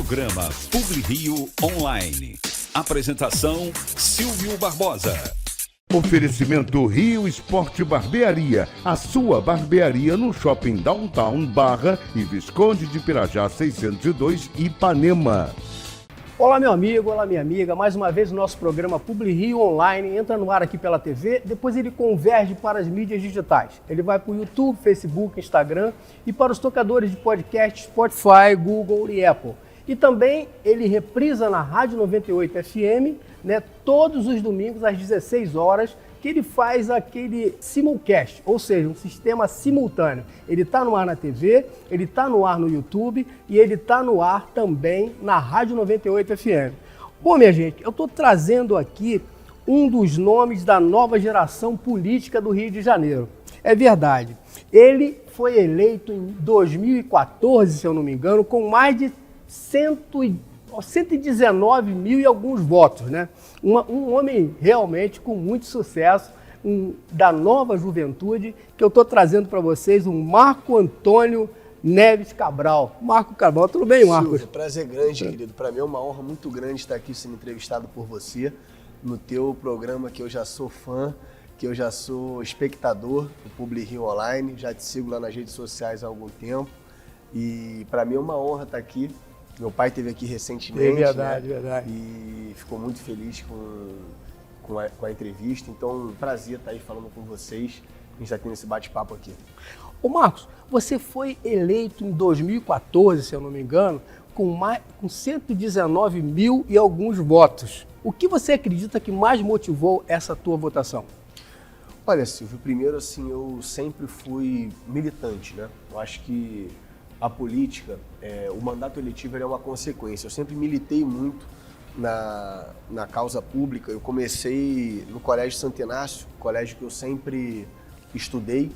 Programa PubliRio Online. Apresentação Silvio Barbosa. Oferecimento Rio Esporte Barbearia, a sua barbearia no Shopping Downtown Barra e Visconde de Pirajá 602, Ipanema. Olá meu amigo, olá minha amiga, mais uma vez o nosso programa PubliRio Online entra no ar aqui pela TV, depois ele converge para as mídias digitais. Ele vai para o YouTube, Facebook, Instagram e para os tocadores de podcast Spotify, Google e Apple. E também ele reprisa na Rádio 98 FM, todos os domingos às 16 horas, que ele faz aquele simulcast, ou seja, um sistema simultâneo. Ele está no ar na TV, ele está no ar no YouTube e ele está no ar também na Rádio 98 FM. Bom, minha gente, eu estou trazendo aqui um dos nomes da nova geração política do Rio de Janeiro. É verdade, ele foi eleito em 2014, se eu não me engano, com mais de 119 mil e alguns votos, né? Um homem realmente com muito sucesso, da nova juventude, que eu estou trazendo para vocês, o Marco Antônio Neves Cabral. Marco Cabral, tudo bem, Marcos? Silvio, prazer grande, querido. Para mim é uma honra muito grande estar aqui sendo entrevistado por você, no teu programa que eu já sou fã, que eu já sou espectador do PubliRio Online, já te sigo lá nas redes sociais há algum tempo, e para mim é uma honra estar aqui. Meu pai esteve aqui recentemente, verdade. E ficou muito feliz com a entrevista. Então, um prazer estar aí falando com vocês. A gente está tendo esse bate-papo aqui. Ô Marcos, você foi eleito em 2014, se eu não me engano, com 119 mil e alguns votos. O que você acredita que mais motivou essa tua votação? Olha, Silvio, primeiro assim, eu sempre fui militante, né? Eu acho que a política, o mandato eletivo é uma consequência. Eu sempre militei muito na causa pública. Eu comecei no Colégio Santo Inácio, colégio que eu sempre estudei.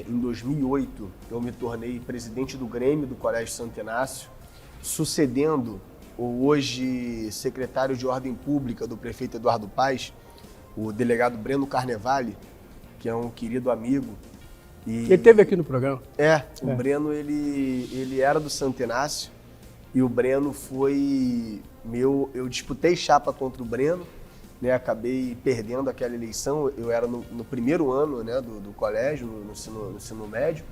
Em 2008, eu me tornei presidente do Grêmio do Colégio Santo Inácio, sucedendo o hoje secretário de Ordem Pública do prefeito Eduardo Paes, o delegado Breno Carnevale, que é um querido amigo. Ele esteve aqui no programa. O Breno, ele era do Santo Inácio e o Breno foi meu... Eu disputei chapa contra o Breno, né? Acabei perdendo aquela eleição. Eu era no primeiro ano, né, do colégio, no ensino médio.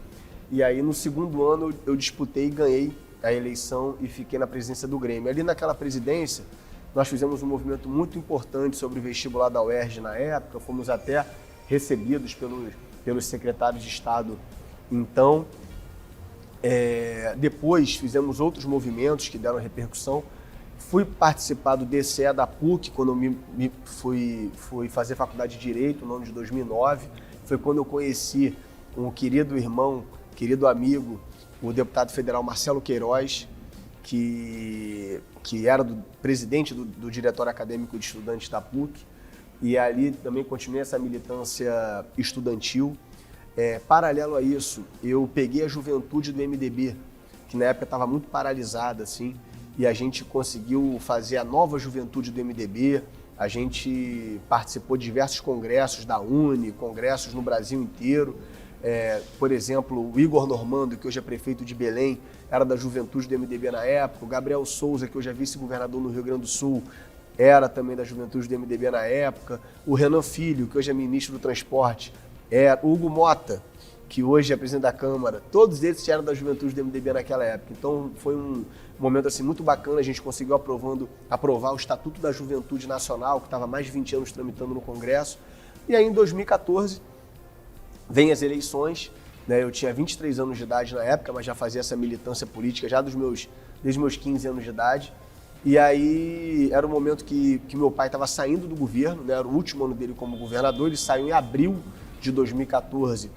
E aí no segundo ano eu disputei e ganhei a eleição e fiquei na presidência do Grêmio. Ali naquela presidência, nós fizemos um movimento muito importante sobre o vestibular da UERJ na época. Fomos até recebidos pelos secretários de Estado. Então, depois fizemos outros movimentos que deram repercussão. Fui participar do DCE da PUC, quando eu fui fazer faculdade de Direito, no ano de 2009. Foi quando eu conheci um querido irmão, querido amigo, o deputado federal Marcelo Queiroz, que era presidente do Diretório Acadêmico de Estudantes da PUC. E ali também continuei essa militância estudantil. Paralelo a isso, eu peguei a juventude do MDB, que na época estava muito paralisada, assim, e a gente conseguiu fazer a nova juventude do MDB. A gente participou de diversos congressos da UNE, congressos no Brasil inteiro. Por exemplo, o Igor Normando, que hoje é prefeito de Belém, era da juventude do MDB na época. O Gabriel Souza, que hoje é vice-governador no Rio Grande do Sul, era também da juventude do MDB na época. O Renan Filho, que hoje é ministro do Transporte, o Hugo Mota, que hoje é presidente da Câmara, todos eles eram da juventude do MDB naquela época. Então foi um momento assim, muito bacana, a gente conseguiu aprovar o Estatuto da Juventude Nacional, que estava há mais de 20 anos tramitando no Congresso. E aí em 2014, vem as eleições, né? Eu tinha 23 anos de idade na época, mas já fazia essa militância política já desde os meus 15 anos de idade. E aí era o momento que meu pai estava saindo do governo, né? Era o último ano dele como governador. Ele saiu em abril de 2014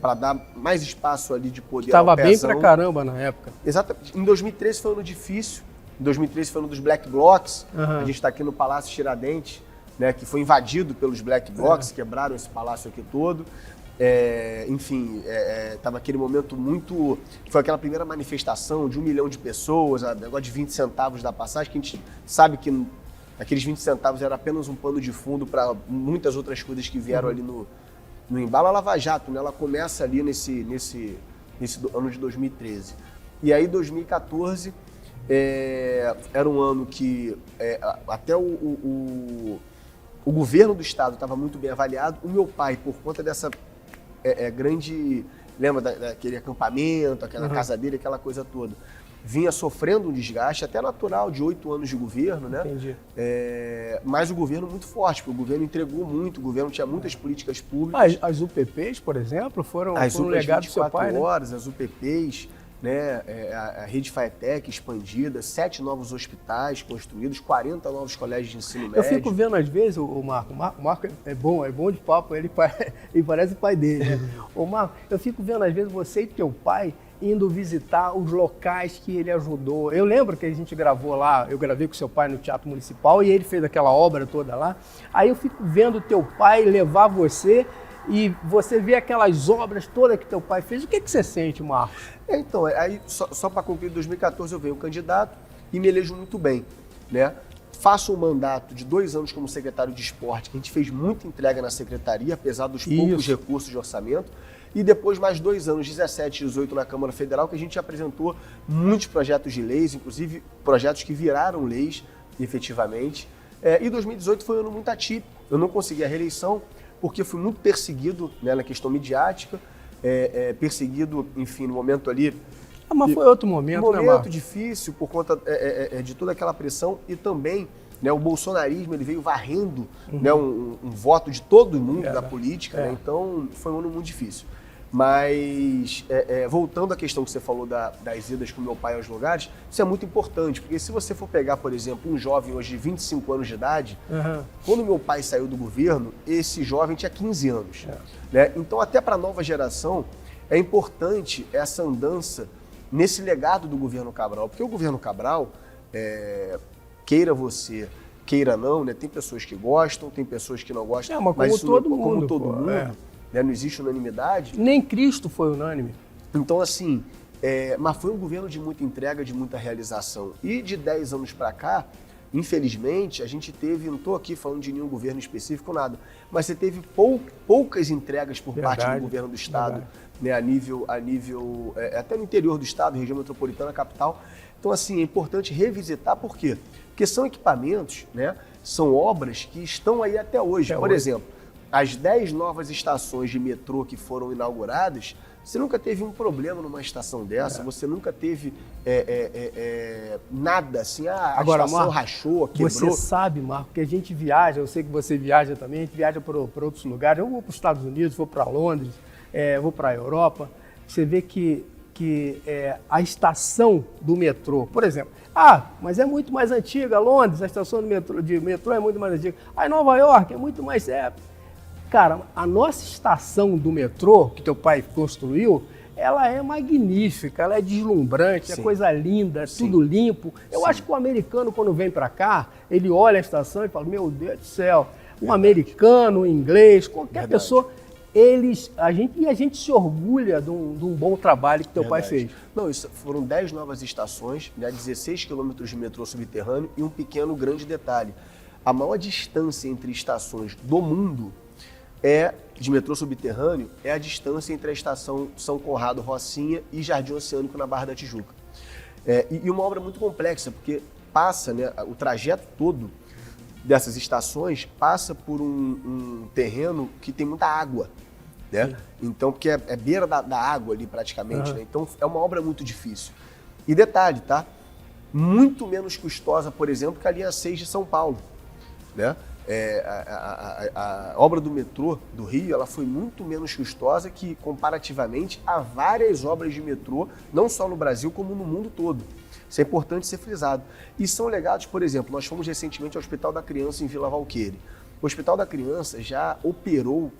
para dar mais espaço ali de poder ao Pezão. Estava bem pra caramba na época. Exatamente. Em 2013 foi um ano difícil. Em 2013 foi um dos Black Blocs. A gente está aqui no Palácio Tiradentes, né? Que foi invadido pelos Black Blocs, quebraram esse palácio aqui todo. Estava aquele momento muito... Foi aquela primeira manifestação de 1 milhão de pessoas, negócio de 20 centavos da passagem, que a gente sabe que aqueles 20 centavos era apenas um pano de fundo para muitas outras coisas que vieram ali no embalo. A Lava Jato, né? Ela começa ali nesse ano de 2013. E aí, em 2014, Era um ano que até o governo do estado estava muito bem avaliado. O meu pai, por conta dessa grande... Lembra daquele acampamento, aquela casa dele, aquela coisa toda? Vinha sofrendo um desgaste até natural de 8 anos de governo, né? Entendi. Mas o governo muito forte, porque o governo entregou muito, o governo tinha muitas políticas públicas. As UPPs, por exemplo, foram um UPAs legado do seu pai, né? horas, as UPPs, né? A rede FATEC expandida, 7 novos hospitais construídos, 40 novos colégios de ensino médio. Eu fico vendo às vezes o Marco. O Marco é bom de papo, ele parece o pai dele, né? Ô Marco, eu fico vendo às vezes você e teu pai indo visitar os locais que ele ajudou. Eu lembro que a gente gravou lá, eu gravei com seu pai no Teatro Municipal e ele fez aquela obra toda lá. Aí eu fico vendo teu pai levar você e você vê aquelas obras todas que teu pai fez. O que você sente, Marcos? Então, aí só para concluir, em 2014 eu venho candidato e me elejo muito bem, né? Faço um mandato de 2 anos como secretário de esporte, que a gente fez muita entrega na secretaria, apesar dos poucos recursos de orçamento. E depois mais 2 anos, 17 e 18 na Câmara Federal, que a gente apresentou muitos projetos de leis, inclusive projetos que viraram leis, efetivamente. E 2018 foi um ano muito atípico. Eu não consegui a reeleição porque fui muito perseguido, né, na questão midiática, perseguido, enfim, no momento ali... Mas foi outro momento, um né, momento Marcos? difícil por conta de toda aquela pressão e também, né, o bolsonarismo ele veio varrendo, né, um voto de todo mundo da política, né, então foi um ano muito difícil. Mas, voltando à questão que você falou das idas com meu pai aos lugares, isso é muito importante, porque se você for pegar, por exemplo, um jovem hoje de 25 anos de idade, quando meu pai saiu do governo, esse jovem tinha 15 anos. Né? Então, até para a nova geração, é importante essa andança nesse legado do governo Cabral, porque o governo Cabral, queira você, queira não, né? Tem pessoas que gostam, tem pessoas que não gostam, mas como todo mundo. Como todo mundo, né? Não existe unanimidade. Nem Cristo foi unânime. Então, assim, mas foi um governo de muita entrega, de muita realização. E de 10 anos para cá, infelizmente, a gente teve, não estou aqui falando de nenhum governo específico, nada, mas você teve poucas entregas por parte do governo do Estado, né, a nível até no interior do Estado, região metropolitana, capital. Então, assim, é importante revisitar, por quê? Porque são equipamentos, né, são obras que estão aí até hoje. Por exemplo, as 10 novas estações de metrô que foram inauguradas, você nunca teve um problema numa estação dessa, você nunca teve nada assim, Agora, estação Marco, rachou, quebrou. Você sabe, Marco, que a gente viaja, eu sei que você viaja também, a gente viaja para outros lugares, eu vou para os Estados Unidos, vou para Londres, vou para a Europa, você vê que a estação do metrô, por exemplo, mas é muito mais antiga, Londres, a estação de metrô é muito mais antiga, aí Nova York é muito mais... Cara, a nossa estação do metrô, que teu pai construiu, ela é magnífica, ela é deslumbrante, é coisa linda, tudo limpo. Eu acho que o americano, quando vem para cá, ele olha a estação e fala, meu Deus do céu, um americano, um inglês, qualquer pessoa, a gente se orgulha de um bom trabalho que teu pai fez. Não, isso foram 10 novas estações, né, 16 quilômetros de metrô subterrâneo e um pequeno grande detalhe. A maior distância entre estações do mundo de metrô subterrâneo é a distância entre a estação São Conrado Rocinha e Jardim Oceânico na Barra da Tijuca. E uma obra muito complexa, porque passa, né, o trajeto todo dessas estações passa por um terreno que tem muita água, né? Então, porque é beira da água ali praticamente, né? Então é uma obra muito difícil. E detalhe, tá? Muito menos custosa, por exemplo, que a linha 6 de São Paulo, né? A obra do metrô do Rio, ela foi muito menos custosa que comparativamente a várias obras de metrô, não só no Brasil, como no mundo todo. Isso é importante ser frisado. E são legados, por exemplo, nós fomos recentemente ao Hospital da Criança em Vila Valqueire. O Hospital da Criança já operou,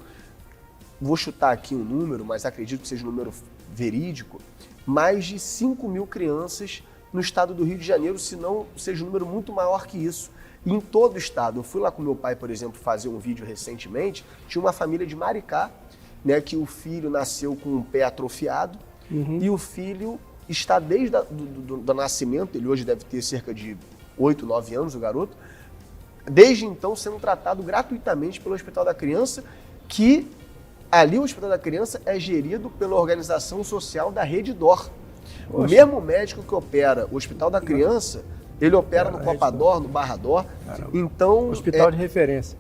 vou chutar aqui um número, mas acredito que seja um número verídico, mais de 5.000 crianças no estado do Rio de Janeiro, se não seja um número muito maior que isso. E em todo o estado, eu fui lá com meu pai, por exemplo, fazer um vídeo recentemente, tinha uma família de Maricá, né, que o filho nasceu com um pé atrofiado e o filho está desde do nascimento, ele hoje deve ter cerca de 8, 9 anos, o garoto, desde então sendo tratado gratuitamente pelo Hospital da Criança, que ali o Hospital da Criança é gerido pela organização social da Rede Dor. O mesmo médico que opera o Hospital da Criança, ele opera no Copador, no Barra D'Or. Então, hospital de referência.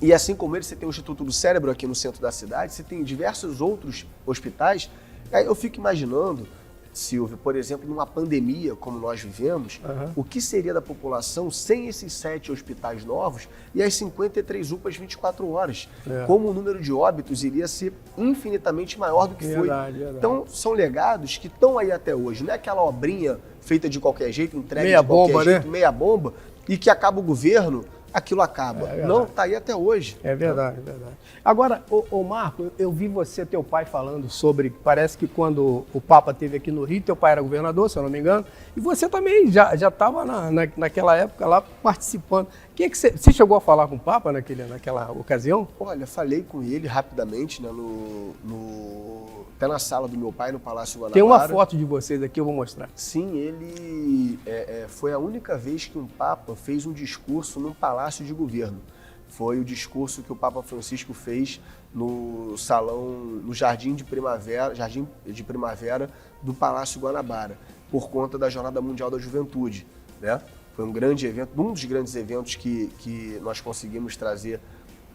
E assim como ele, você tem o Instituto do Cérebro aqui no centro da cidade, você tem diversos outros hospitais. Aí eu fico imaginando, Silvio, por exemplo, numa pandemia como nós vivemos, o que seria da população sem esses 7 hospitais novos e as 53 UPAs 24 horas? Como o número de óbitos iria ser infinitamente maior do que foi. Verdade. Então, são legados que estão aí até hoje. Não é aquela obrinha feita de qualquer jeito, entregue de qualquer jeito, meia bomba, e que acaba o governo, aquilo acaba. Não, está aí até hoje. É verdade, é verdade. Agora, ô Marco, eu vi você, teu pai, falando sobre, parece que quando o Papa esteve aqui no Rio, teu pai era governador, se eu não me engano, e você também já estava naquela época lá participando. Que você chegou a falar com o Papa naquela ocasião? Olha, falei com ele rapidamente, né, até na sala do meu pai, no Palácio Guanabara. Tem uma foto de vocês aqui, eu vou mostrar. Sim, ele foi a única vez que um Papa fez um discurso num palácio de governo. Foi o discurso que o Papa Francisco fez no salão, no Jardim de Primavera do Palácio Guanabara, por conta da Jornada Mundial da Juventude, né? Foi um grande evento, um dos grandes eventos que nós conseguimos trazer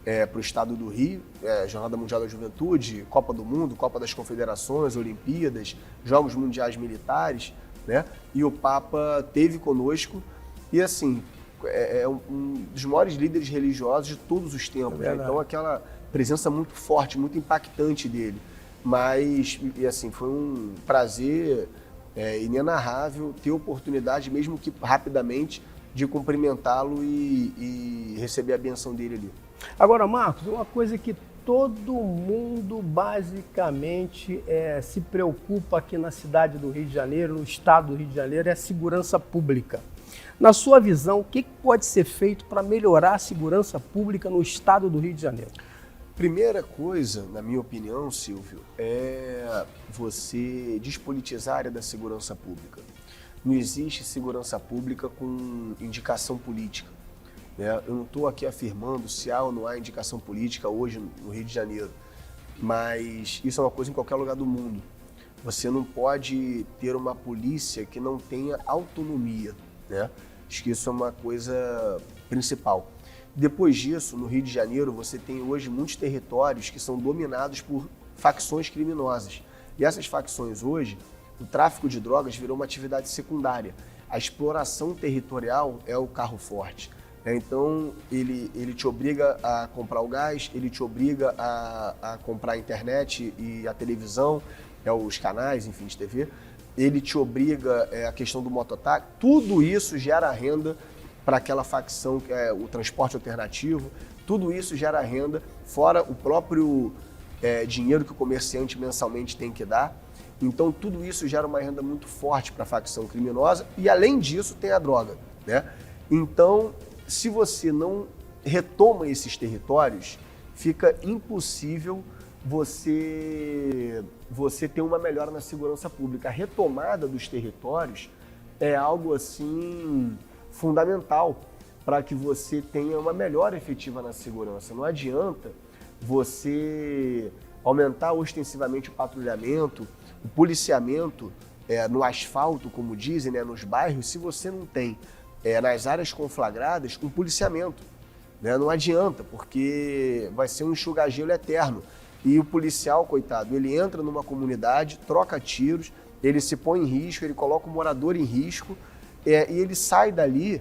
para o estado do Rio, Jornada Mundial da Juventude, Copa do Mundo, Copa das Confederações, Olimpíadas, Jogos Mundiais Militares, né? E o Papa esteve conosco e, assim, é um dos maiores líderes religiosos de todos os tempos, né? Então, aquela presença muito forte, muito impactante dele. Mas, e assim, foi um prazer inenarrável ter a oportunidade, mesmo que rapidamente, de cumprimentá-lo e receber a benção dele ali. Agora, Marcos, uma coisa que todo mundo basicamente se preocupa aqui na cidade do Rio de Janeiro, no estado do Rio de Janeiro, é a segurança pública. Na sua visão, o que pode ser feito para melhorar a segurança pública no estado do Rio de Janeiro? Primeira coisa, na minha opinião, Silvio, é você despolitizar a área da segurança pública. Não existe segurança pública com indicação política, né? Eu não estou aqui afirmando se há ou não há indicação política hoje no Rio de Janeiro, mas isso é uma coisa em qualquer lugar do mundo. Você não pode ter uma polícia que não tenha autonomia, né? Acho que isso é uma coisa principal. Depois disso, no Rio de Janeiro, você tem hoje muitos territórios que são dominados por facções criminosas. E essas facções hoje, o tráfico de drogas virou uma atividade secundária. A exploração territorial é o carro forte. Então, ele te obriga a comprar o gás, ele te obriga a comprar a internet e a televisão, os canais, enfim, de TV. Ele te obriga a questão do mototáxi. Tudo isso gera renda para aquela facção que é o transporte alternativo. Tudo isso gera renda, fora o próprio dinheiro que o comerciante mensalmente tem que dar. Então, tudo isso gera uma renda muito forte para a facção criminosa e, além disso, tem a droga, né? Então, se você não retoma esses territórios, fica impossível você ter uma melhora na segurança pública. A retomada dos territórios é algo, assim, fundamental para que você tenha uma melhora efetiva na segurança. Não adianta você aumentar ostensivamente o patrulhamento, o policiamento no asfalto, como dizem, né, nos bairros, se você não tem nas áreas conflagradas um policiamento, né? Não adianta, porque vai ser um enxuga-gelo eterno. E o policial, coitado, ele entra numa comunidade, troca tiros, ele se põe em risco, ele coloca o morador em risco e ele sai dali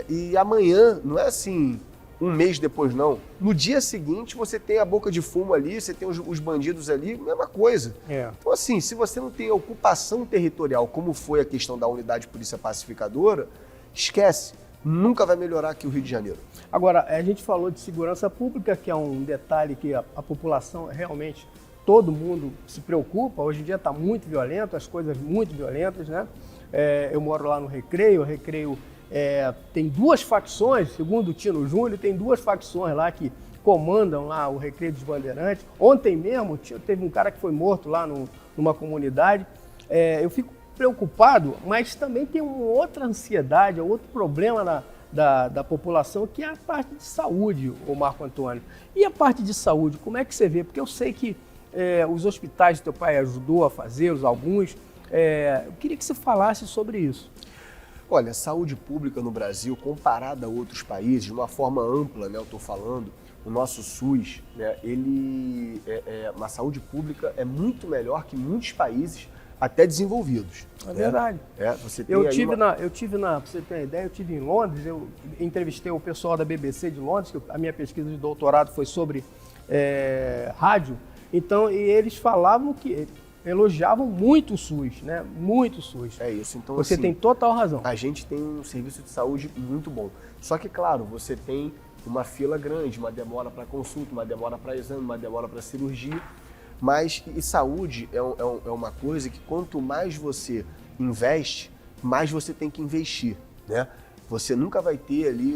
e amanhã, não é assim, um mês depois não, no dia seguinte você tem a boca de fumo ali, você tem os bandidos ali, mesma coisa. Então assim, se você não tem ocupação territorial, como foi a questão da unidade de polícia pacificadora, esquece, nunca vai melhorar aqui o Rio de Janeiro. Agora, a gente falou de segurança pública, que é um detalhe que a população realmente, todo mundo se preocupa. Hoje em dia está muito violento, as coisas muito violentas, né? Eu moro lá no Recreio, tem duas facções, segundo o Tino Júnior, tem duas facções lá que comandam lá o Recreio dos Bandeirantes. Ontem mesmo teve um cara que foi morto lá numa comunidade. Eu fico preocupado, mas também tem uma outra ansiedade, outro problema da população, que é a parte de saúde, o Marco Antônio. E a parte de saúde, como é que você vê? Porque eu sei que os hospitais que teu pai ajudou a fazê-los, alguns, Eu queria que você falasse sobre isso. Olha, a saúde pública no Brasil, comparada a outros países, de uma forma ampla, né, eu estou falando, o nosso SUS, né, uma saúde pública é muito melhor que muitos países, até desenvolvidos. É verdade. Você tem eu tive, pra você ter uma ideia, eu tive em Londres, eu entrevistei o pessoal da BBC de Londres, que a minha pesquisa de doutorado foi sobre rádio, então, e eles falavam que elogiavam muito o SUS, né? Muito o SUS. É isso. Então, você assim, tem total razão. A gente tem um serviço de saúde muito bom. Só que, claro, você tem uma fila grande, uma demora para consulta, uma demora para exame, uma demora para cirurgia. Mas e saúde é uma coisa que quanto mais você investe, mais você tem que investir, né? Você nunca vai ter ali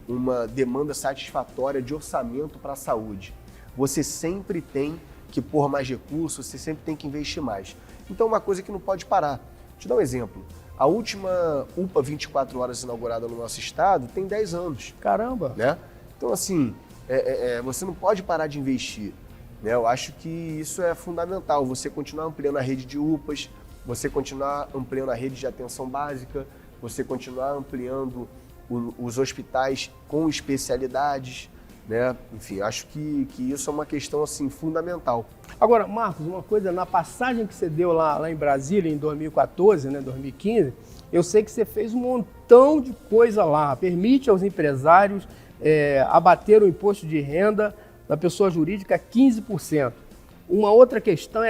uma demanda satisfatória de orçamento para a saúde. Você sempre tem que pôr mais recursos, você sempre tem que investir mais. Então, uma coisa que não pode parar. Vou te dar um exemplo. A última UPA 24 horas inaugurada no nosso estado tem 10 anos. Caramba! Né? Então, assim, você não pode parar de investir. Né? Eu acho que isso é fundamental. Você continuar ampliando a rede de UPAs, você continuar ampliando a rede de atenção básica, você continuar ampliando os hospitais com especialidades. Né? Enfim, acho que isso é uma questão assim, fundamental. Agora, Marcos, uma coisa, na passagem que você deu lá em Brasília, em 2014, né, 2015, eu sei que você fez um montão de coisa lá. Permite aos empresários abater o imposto de renda da pessoa jurídica a 15%. Uma outra questão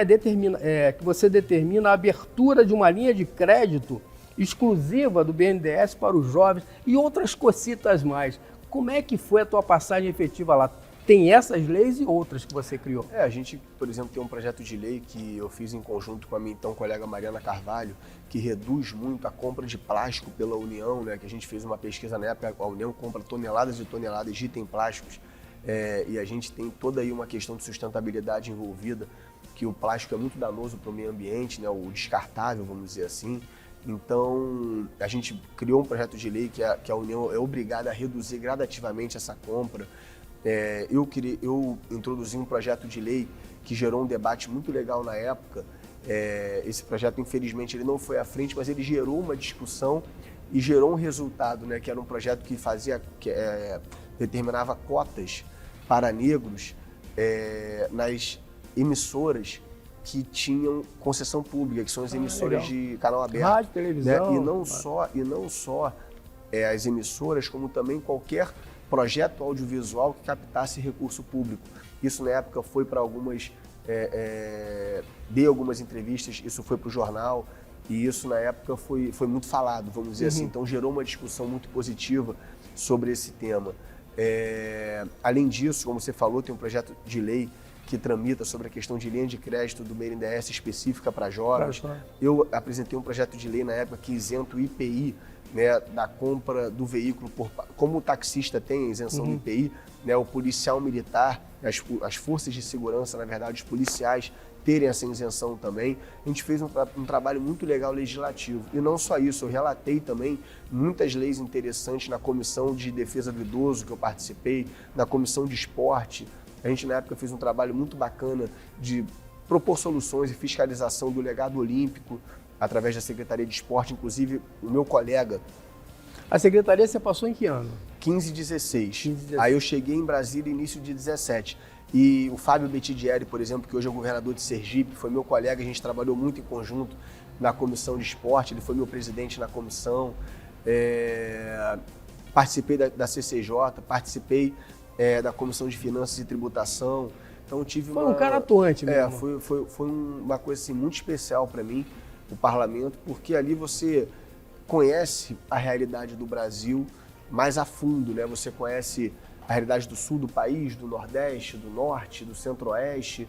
que você determina a abertura de uma linha de crédito exclusiva do BNDES para os jovens e outras cocitas mais. Como é que foi a tua passagem efetiva lá? Tem essas leis e outras que você criou? A gente, por exemplo, tem um projeto de lei que eu fiz em conjunto com a minha então colega Mariana Carvalho, que reduz muito a compra de plástico pela União, né? Que a gente fez uma pesquisa na época, a União compra toneladas e toneladas de itens plásticos, e a gente tem toda aí uma questão de sustentabilidade envolvida, que o plástico é muito danoso para o meio ambiente, né? O descartável, vamos dizer assim. Então, a gente criou um projeto de lei que a União é obrigada a reduzir gradativamente essa compra. Eu introduzi um projeto de lei que gerou um debate muito legal na época. Esse projeto, infelizmente, ele não foi à frente, mas ele gerou uma discussão e gerou um resultado, né, que era um projeto que determinava cotas para negros nas emissoras que tinham concessão pública, que são as emissoras de canal aberto. Rádio, televisão. Né? E não só as emissoras, como também qualquer projeto audiovisual que captasse recurso público. Isso na época foi para dei algumas entrevistas, isso foi para o jornal, e isso na época foi muito falado, vamos dizer assim. Então gerou uma discussão muito positiva sobre esse tema. Além disso, como você falou, tem um projeto de lei que tramita sobre a questão de linha de crédito do BNDES específica para jovens. Eu apresentei um projeto de lei na época que isenta o IPI, né, da compra do veículo, como o taxista tem a isenção do IPI, né, o policial militar, as forças de segurança, na verdade, os policiais terem essa isenção também. A gente fez um trabalho muito legal legislativo. E não só isso, eu relatei também muitas leis interessantes na Comissão de Defesa do Idoso, que eu participei, na Comissão de Esporte. A gente, na época, fez um trabalho muito bacana de propor soluções e fiscalização do legado olímpico através da Secretaria de Esporte, inclusive o meu colega. A Secretaria você passou em que ano? 15 e 16. Aí eu cheguei em Brasília início de 17. E o Fábio Bettidieri, por exemplo, que hoje é o governador de Sergipe, foi meu colega, a gente trabalhou muito em conjunto na Comissão de Esporte, ele foi meu presidente na comissão. Participei da CCJ, participei da Comissão de Finanças e Tributação. Então tive Foi um cara atuante mesmo. Foi uma coisa assim, muito especial para mim, o parlamento, porque ali você conhece a realidade do Brasil mais a fundo, né? Você conhece a realidade do sul do país, do nordeste, do norte, do centro-oeste,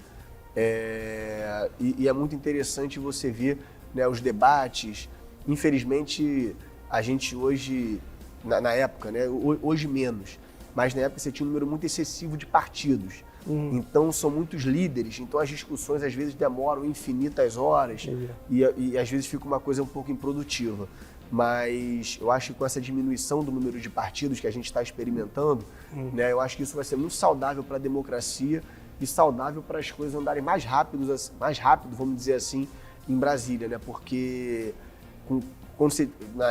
e é muito interessante você ver, né, os debates. Infelizmente, a gente hoje, na época, né, hoje menos, mas na época você tinha um número muito excessivo de partidos. Então são muitos líderes, então as discussões às vezes demoram infinitas horas e às vezes fica uma coisa um pouco improdutiva. Mas eu acho que com essa diminuição do número de partidos que a gente está experimentando, né, eu acho que isso vai ser muito saudável para a democracia e saudável para as coisas andarem mais rápido, vamos dizer assim, em Brasília, né? Porque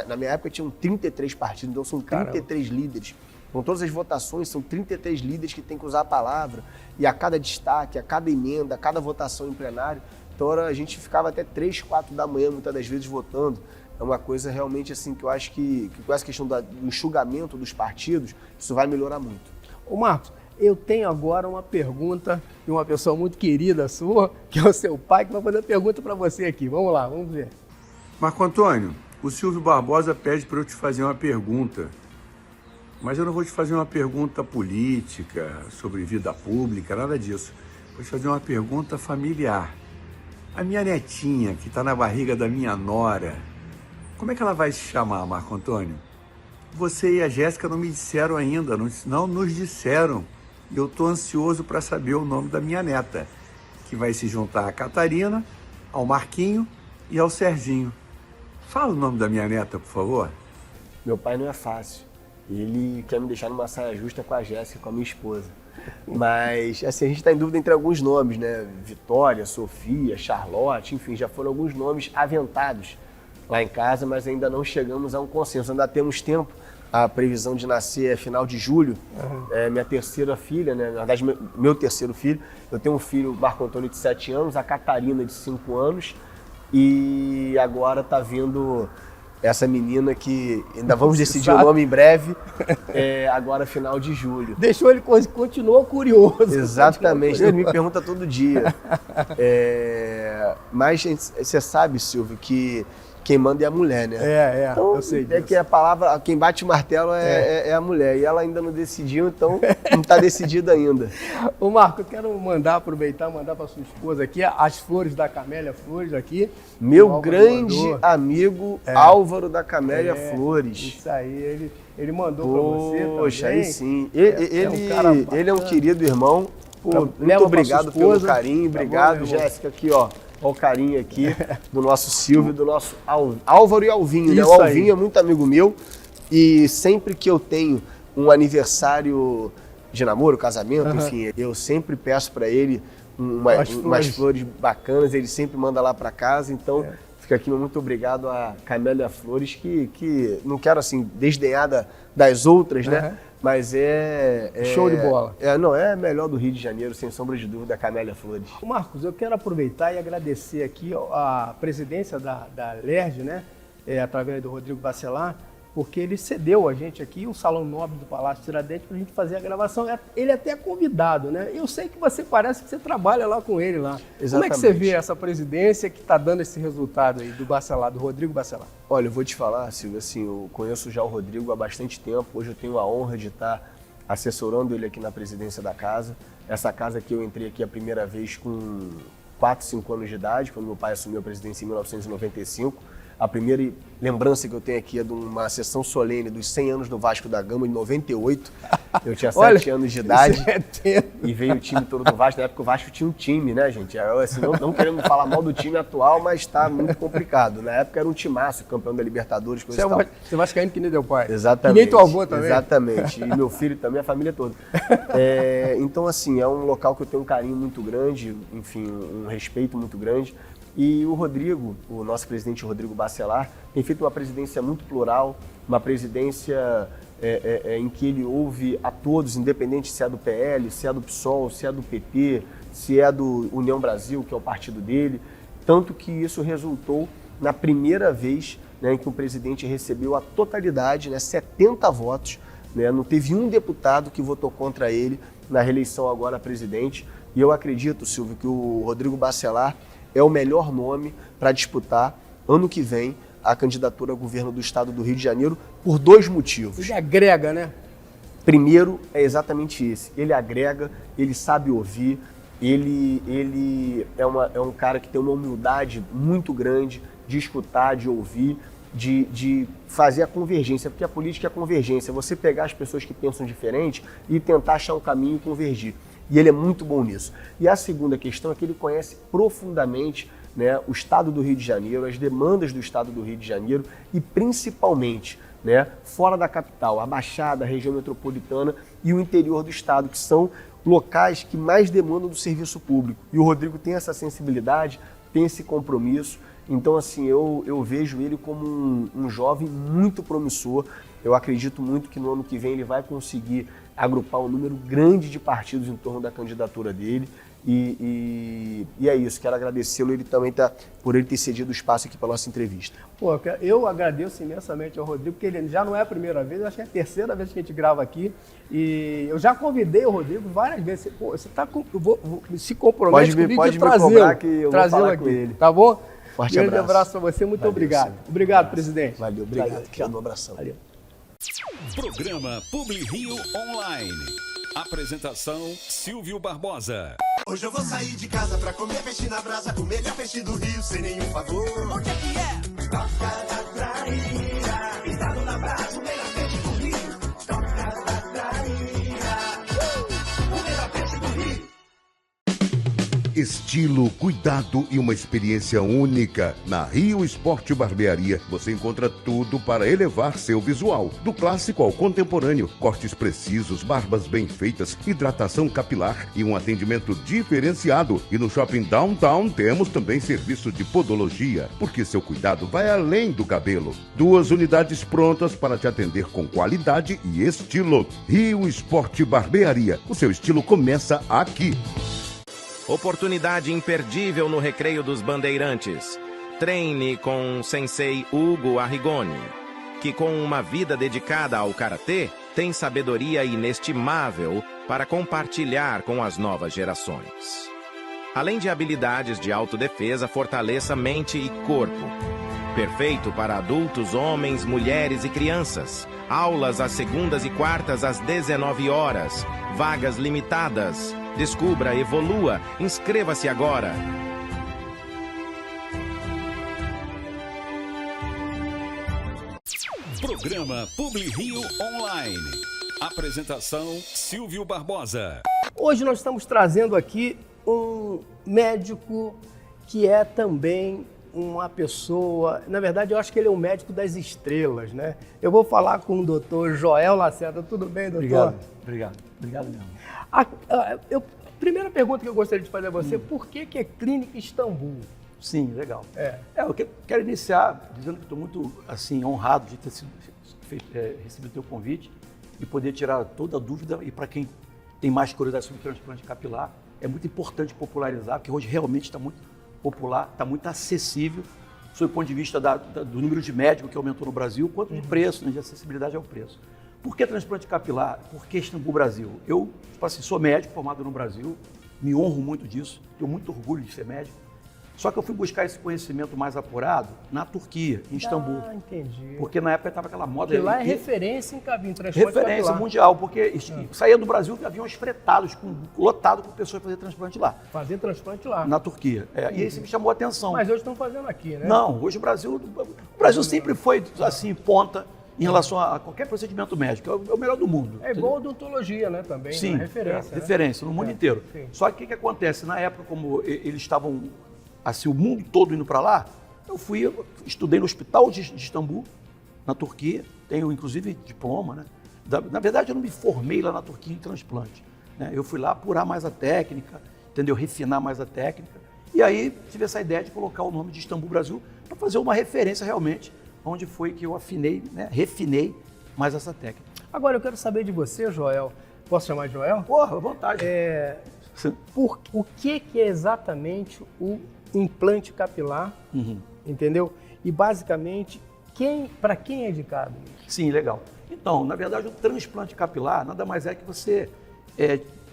na minha época tinham 33 partidos, então são 33 líderes. Com todas as votações, são 33 líderes que têm que usar a palavra, e a cada destaque, a cada emenda, a cada votação em plenário. Então a gente ficava até 3, 4 da manhã, muitas das vezes, votando. É uma coisa realmente assim que eu acho que com essa questão do enxugamento dos partidos, isso vai melhorar muito. Ô Marcos, eu tenho agora uma pergunta de uma pessoa muito querida sua, que é o seu pai, que vai fazer a pergunta para você aqui. Vamos lá, vamos ver. Marco Antônio, o Silvio Barbosa pede para eu te fazer uma pergunta. Mas eu não vou te fazer uma pergunta política, sobre vida pública, nada disso. Vou te fazer uma pergunta familiar. A minha netinha, que está na barriga da minha nora, como é que ela vai se chamar, Marco Antônio? Você e a Jéssica não me disseram ainda, não nos disseram. E eu estou ansioso para saber o nome da minha neta, que vai se juntar à Catarina, ao Marquinho e ao Serginho. Fala o nome da minha neta, por favor. Meu pai não é fácil. Ele quer me deixar numa saia justa com a Jéssica, com a minha esposa. Mas, assim, a gente está em dúvida entre alguns nomes, né? Vitória, Sofia, Charlotte, enfim, já foram alguns nomes aventados lá em casa, mas ainda não chegamos a um consenso. Ainda temos tempo. A previsão de nascer é final de julho. É minha terceira filha, né? Na verdade, meu terceiro filho. Eu tenho um filho, Marco Antônio, de 7 anos, a Catarina, de 5 anos. E agora está vindo essa menina que ainda vamos decidir o nome em breve, agora final de julho. Deixou ele, continuou curioso. Exatamente, ele me pergunta todo dia. Mas você sabe, Silvio, que quem manda é a mulher, né? Então, eu sei disso. É que a palavra, quem bate o martelo é a mulher, e ela ainda não decidiu, então não está decidida ainda. Ô Marco, eu quero aproveitar e mandar para sua esposa aqui as flores da Camélia Flores aqui. Meu grande amigo Álvaro da Camélia Flores. Isso aí, ele mandou para você também. Poxa, aí sim. Ele é um querido irmão. Muito obrigado pelo carinho, obrigado, Jéssica, aqui ó. Olha o carinho aqui do nosso Silvio, do nosso Álvaro e Alvinho, né? O Alvinho é muito amigo meu e sempre que eu tenho um aniversário de namoro, casamento, enfim, eu sempre peço para ele umas flores bacanas, ele sempre manda lá para casa, então fica aqui muito obrigado a Camélia Flores, que não quero assim desdenhar das outras, né? Mas show de bola. É melhor do Rio de Janeiro, sem sombra de dúvida, a Camélia Flores. Marcos, eu quero aproveitar e agradecer aqui a presidência da LERJ, né? Através do Rodrigo Bacelar, porque ele cedeu a gente aqui o Salão Nobre do Palácio Tiradentes para a gente fazer a gravação. Ele é até convidado, né? Eu sei que parece que você trabalha lá com ele lá. Exatamente. Como é que você vê essa presidência que está dando esse resultado aí do Bacelar, do Rodrigo Bacelar? Olha, eu vou te falar, Silvio, assim, eu conheço já o Rodrigo há bastante tempo. Hoje eu tenho a honra de estar assessorando ele aqui na presidência da casa. Essa casa que eu entrei aqui a primeira vez com 4, 5 anos de idade, quando meu pai assumiu a presidência em 1995. A primeira lembrança que eu tenho aqui é de uma sessão solene dos 100 anos do Vasco da Gama, em 98. Eu tinha 7 anos de idade e veio o time todo do Vasco. Na época o Vasco tinha um time, né, gente? Assim, não queremos falar mal do time atual, mas está muito complicado. Na época era um timaço, campeão da Libertadores. Você é vascaíno que nem teu pai. Exatamente. Que nem teu avô também. Exatamente. E meu filho também, a família toda. Então, assim, é um local que eu tenho um carinho muito grande, enfim, um respeito muito grande. E o Rodrigo, o nosso presidente Rodrigo Bacelar, tem feito uma presidência muito plural, uma presidência em que ele ouve a todos, independente se é do PL, se é do PSOL, se é do PT, se é do União Brasil, que é o partido dele. Tanto que isso resultou na primeira vez, né, em que o presidente recebeu a totalidade, né, 70 votos. Né, não teve um deputado que votou contra ele na reeleição agora a presidente. E eu acredito, Silvio, que o Rodrigo Bacelar é o melhor nome para disputar, ano que vem, a candidatura ao governo do estado do Rio de Janeiro, por 2 motivos. Ele agrega, né? Primeiro, é exatamente esse. Ele agrega, ele sabe ouvir, ele é um cara que tem uma humildade muito grande de escutar, de ouvir, de fazer a convergência, porque a política é a convergência, você pegar as pessoas que pensam diferente e tentar achar um caminho e convergir. E ele é muito bom nisso. E a segunda questão é que ele conhece profundamente, né, o estado do Rio de Janeiro, as demandas do estado do Rio de Janeiro e principalmente, né, fora da capital, a Baixada, a região metropolitana e o interior do estado, que são locais que mais demandam do serviço público. E o Rodrigo tem essa sensibilidade tem esse compromisso. Então, assim, eu vejo ele como um jovem muito promissor. Eu acredito muito que no ano que vem ele vai conseguir agrupar um número grande de partidos em torno da candidatura dele. E é isso, quero agradecê-lo por ele ter cedido o espaço aqui para a nossa entrevista. Pô, eu agradeço imensamente ao Rodrigo, porque ele já não é a primeira vez, acho que é a terceira vez que a gente grava aqui. E eu já convidei o Rodrigo várias vezes. Pô, você tá se compromete comigo de trazê-lo aqui, com ele. Tá bom? Forte grande abraço para você, muito obrigado. Senhor. Obrigado, presidente. Valeu, obrigado. Um abração. Valeu. Programa Publi Rio Online. Apresentação Silvio Barbosa. Hoje eu vou sair de casa pra comer peixe na brasa, o melhor peixe do Rio sem nenhum favor. Onde é que é? Toca da Traíra, estado na brasa, o melhor peixe do Rio. Toca da Traíra, o melhor peixe do Rio. Estilo, cuidado e uma experiência única. Na Rio Esporte Barbearia, você encontra tudo para elevar seu visual. Do clássico ao contemporâneo, cortes precisos, barbas bem feitas, hidratação capilar e um atendimento diferenciado. E no Shopping Downtown temos também serviço de podologia, porque seu cuidado vai além do cabelo. 2 unidades prontas para te atender com qualidade e estilo. Rio Esporte Barbearia, o seu estilo começa aqui. Oportunidade imperdível no Recreio dos Bandeirantes. Treine com o sensei Hugo Arrigoni, que com uma vida dedicada ao karatê, tem sabedoria inestimável para compartilhar com as novas gerações. Além de habilidades de autodefesa, fortaleça mente e corpo. Perfeito para adultos, homens, mulheres e crianças. Aulas às segundas e quartas às 19 horas. Vagas limitadas. Descubra, evolua, inscreva-se agora. Programa Publi Rio Online. Apresentação Silvio Barbosa. Hoje nós estamos trazendo aqui um médico que é também uma pessoa, na verdade eu acho que ele é um médico das estrelas, né? Eu vou falar com o doutor Joel Lacerda. Tudo bem, doutor? Obrigado mesmo. Primeira pergunta que eu gostaria de fazer a você, por que é Clínica Istambul? Sim, legal. Eu quero iniciar dizendo que estou muito assim, honrado de ter recebido o teu convite e poder tirar toda a dúvida. E para quem tem mais curiosidade sobre transplante capilar, é muito importante popularizar, porque hoje realmente está muito popular, está muito acessível, sob o ponto de vista do número de médicos que aumentou no Brasil, quanto de preço, né, de acessibilidade ao preço. Por que transplante capilar? Por que Istambul Brasil? Eu sou médico formado no Brasil, me honro muito disso, tenho muito orgulho de ser médico. Só que eu fui buscar esse conhecimento mais apurado na Turquia, em Istambul. Ah, entendi. Porque na época estava aquela moda... Porque lá é referência em transplante referência capilar. Mundial, porque saía do Brasil aviões fretados, lotados com pessoas fazer transplante lá. Fazer transplante lá. Na Turquia. E isso me chamou a atenção. Mas hoje estão fazendo aqui, né? Não, hoje o Brasil sempre foi assim, ponta em relação a qualquer procedimento médico. É o melhor do mundo. É igual a odontologia, né, também. Sim, né? Referência. Referência no mundo inteiro. Sim. Só que o que acontece? Na época, como eles estavam, assim, o mundo todo indo para lá, eu estudei no Hospital de Istambul, na Turquia, tenho inclusive diploma, né? Na verdade, eu não me formei lá na Turquia em transplante, né? Eu fui lá apurar mais a técnica, entendeu? Refinar mais a técnica. E aí tive essa ideia de colocar o nome de Istambul Brasil para fazer uma referência realmente, onde foi que eu afinei, né? Refinei mais essa técnica. Agora eu quero saber de você, Joel. Posso chamar de Joel? Porra, à vontade. O que é exatamente o implante capilar, entendeu? E basicamente, para quem é indicado isso? Sim, legal. Então, na verdade, o transplante capilar nada mais é que você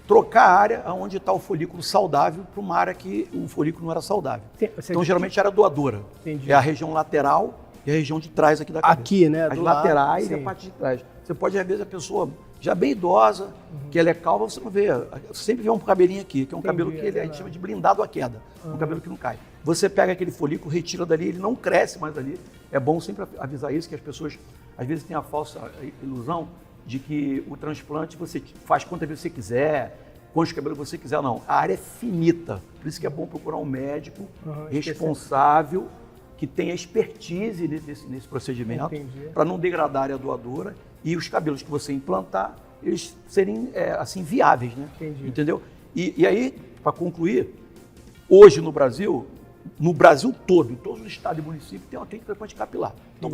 trocar a área onde está o folículo saudável para uma área que o folículo não era saudável. Então, geralmente era doadora. Entendi. É a região lateral e a região de trás aqui da cabeça. Aqui, né? As laterais e a parte de trás. Você pode, às vezes, a pessoa já bem idosa, que ela é calva, você não vê. Você sempre vê um cabelinho aqui, que é um cabelo que a gente chama de blindado à queda. Um cabelo que não cai. Você pega aquele folículo, retira dali, ele não cresce mais ali. É bom sempre avisar isso, que as pessoas, às vezes, têm a falsa ilusão de que o transplante você faz quantas vezes você quiser, quantos cabelos você quiser. Não, a área é finita. Por isso que é bom procurar um médico responsável, que tenha expertise nesse procedimento, para não degradar a área doadora e os cabelos que você implantar, eles serem assim, viáveis, né? Entendi. Entendeu? E aí, para concluir, hoje no Brasil, no Brasil todo, em todos os estados e municípios, tem uma clínica de transplante capilar. Então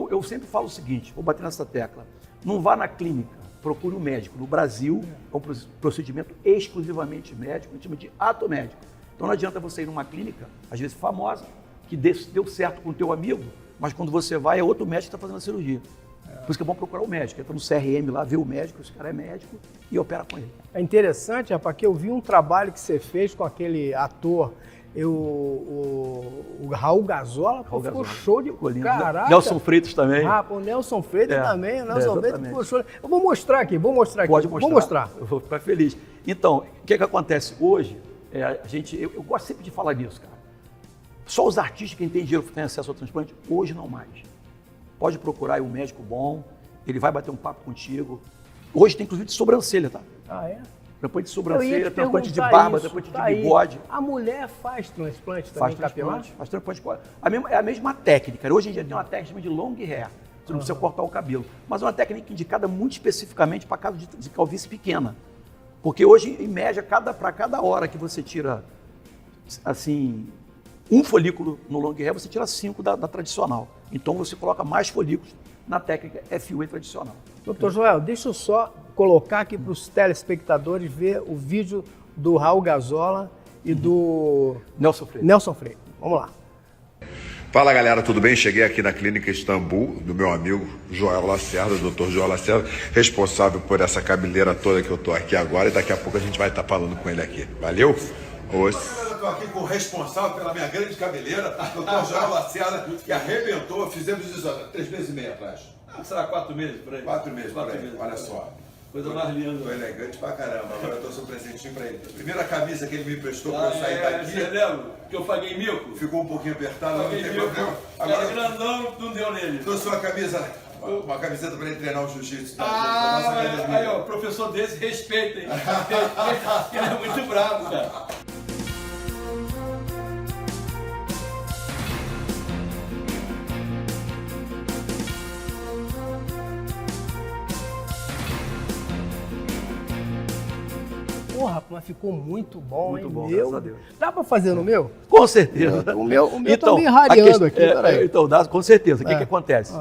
eu sempre falo o seguinte, vou bater nessa tecla, não vá na clínica, procure um médico. No Brasil, é um procedimento exclusivamente médico, a gente chama de ato médico. Então não adianta você ir numa clínica, às vezes famosa, que deu certo com o teu amigo, mas quando você vai, é outro médico que está fazendo a cirurgia. Por isso que é bom procurar o médico. Entra no CRM lá, vê o médico, esse cara é médico e opera com ele. É interessante, rapaz, que eu vi um trabalho que você fez com aquele ator, o Raul Gazola, ficou show de... Caraca! Nelson Freitas também. O Nelson Freitas também. O Nelson Freitas ficou show. Eu vou mostrar aqui. Pode mostrar. Vou mostrar. Eu vou ficar feliz. Então, o que acontece hoje? Eu gosto sempre de falar nisso, cara. Só os artistas que têm dinheiro têm acesso ao transplante, hoje não mais. Pode procurar aí um médico bom, ele vai bater um papo contigo. Hoje tem inclusive de sobrancelha, tá? Ah, é? Transplante de sobrancelha, transplante de barba, transplante de bigode. A mulher faz transplante também capilar? Faz transplante. É a mesma técnica. Hoje em dia tem uma técnica de long hair. Você não precisa cortar o cabelo. Mas é uma técnica indicada muito especificamente para caso de calvície pequena. Porque hoje, em média, para cada hora que você tira, assim, um folículo no long hair, você tira 5 da tradicional. Então você coloca mais folículos na técnica FUE tradicional. Doutor Joel, deixa eu só colocar aqui para os telespectadores ver o vídeo do Raul Gazola e do Nelson Freitas. Vamos lá. Fala galera, tudo bem? Cheguei aqui na Clínica Istambul, do meu amigo Joel Lacerda, Dr. Joel Lacerda, responsável por essa cabeleira toda que eu tô aqui agora, e daqui a pouco a gente vai estar falando com ele aqui. Valeu? Eu estou aqui com o responsável pela minha grande cabeleira, Dr. Joel Lacerda, que arrebentou, fizemos isso há 3 meses e meio atrás. Será 4 meses por aí? 4 meses por aí, olha só. Coisa mais linda. Tô elegante pra caramba, agora eu trouxe um presentinho pra ele. Primeira camisa que ele me emprestou pra eu sair daqui. Você lembra que eu paguei mico? Ficou um pouquinho apertado, não tem problema. Agora grandão, não deu nele. Trouxe uma camiseta pra ele treinar o jiu-jitsu. Aí ó, professor desse, respeitem. Ele é muito bravo, cara. Porra, mas ficou muito bom, muito hein? Bom, meu. graças a Deus. Dá pra fazer no meu? Com certeza. O meu tá me rareando aqui, peraí. Então, com certeza. O que acontece?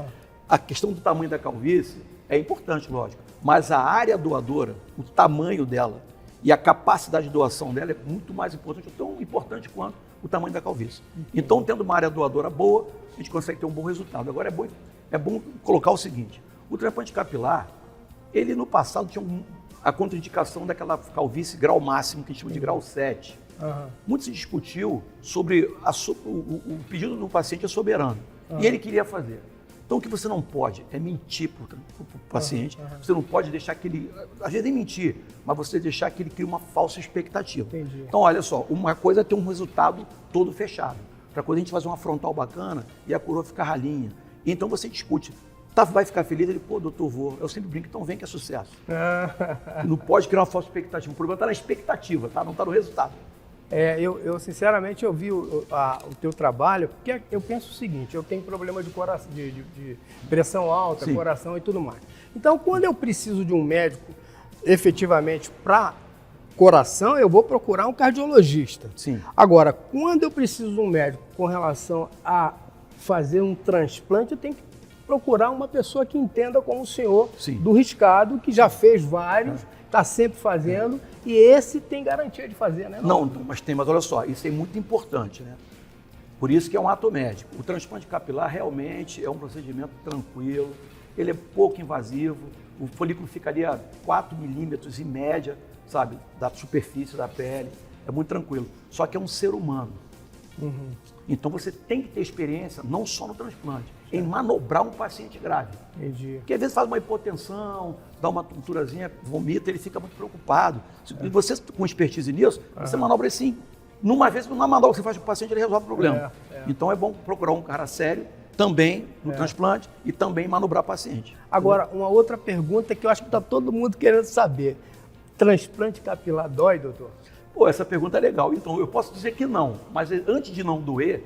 A questão do tamanho da calvície é importante, lógico, mas a área doadora, o tamanho dela e a capacidade de doação dela é muito mais importante, tão importante quanto o tamanho da calvície. Então, tendo uma área doadora boa, a gente consegue ter um bom resultado. Agora, é bom colocar o seguinte, o transplante capilar, ele no passado tinha a contraindicação daquela calvície grau máximo, que a gente chama de grau 7. Muito se discutiu sobre o pedido do paciente é soberano. E ele queria fazer. Então, o que você não pode é mentir para o paciente. Você não pode deixar que ele... Às vezes nem mentir, mas você deixar que ele crie uma falsa expectativa. Entendi. Então, olha só, uma coisa é ter um resultado todo fechado. Outra coisa é a gente fazer uma frontal bacana e a coroa ficar ralinha. E então você discute. Vai ficar feliz? Ele, pô, doutor, vou. Eu sempre brinco, então vem que é sucesso. Não pode criar uma falsa expectativa. O problema está na expectativa, tá? Não está no resultado. Eu sinceramente, eu vi o teu trabalho, porque eu penso o seguinte, eu tenho problema de coração, de pressão alta, Sim. coração e tudo mais. Então, quando eu preciso de um médico, efetivamente, para coração, eu vou procurar um cardiologista. Sim. Agora, quando eu preciso de um médico com relação a fazer um transplante, eu tenho que procurar uma pessoa que entenda como o senhor Sim. do riscado, que já fez vários, está sempre fazendo, e esse tem garantia de fazer, né? Não, mas olha só, isso é muito importante, né? Por isso que é um ato médico. O transplante capilar realmente é um procedimento tranquilo, ele é pouco invasivo, o folículo ficaria a 4 milímetros em média, sabe, da superfície da pele, é muito tranquilo. Só que é um ser humano. Então você tem que ter experiência, não só no transplante, em manobrar um paciente grave. Entendi. Porque às vezes faz uma hipotensão, dá uma tonturazinha, vomita, ele fica muito preocupado. E você, com expertise nisso, você manobra assim. Numa manobra que você faz com o paciente, ele resolve o problema. Então é bom procurar um cara sério, também no transplante, e também manobrar o paciente. Agora, uma outra pergunta que eu acho que está todo mundo querendo saber. Transplante capilar dói, doutor? Pô, essa pergunta é legal. Então, eu posso dizer que não, mas antes de não doer,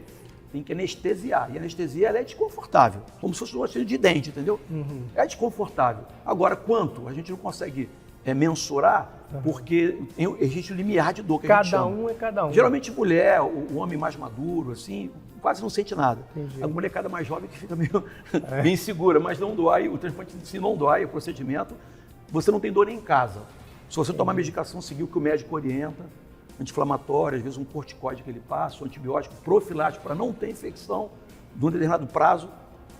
tem que anestesiar. E a anestesia ela é desconfortável, como se fosse uma cirurgia de dente, entendeu? É desconfortável. Agora, quanto? A gente não consegue mensurar, porque existe o limiar de dor que a gente chama. Cada um é cada um. Geralmente mulher, o homem mais maduro, assim, quase não sente nada. Entendi. A molecada mais jovem que fica meio bem insegura, mas não dói, o transplante se não dói, o procedimento, você não tem dor nem em casa. Se você tomar medicação, seguir o que o médico orienta, anti-inflamatório, às vezes um corticoide que ele passa, um antibiótico profilático para não ter infecção, de um determinado prazo,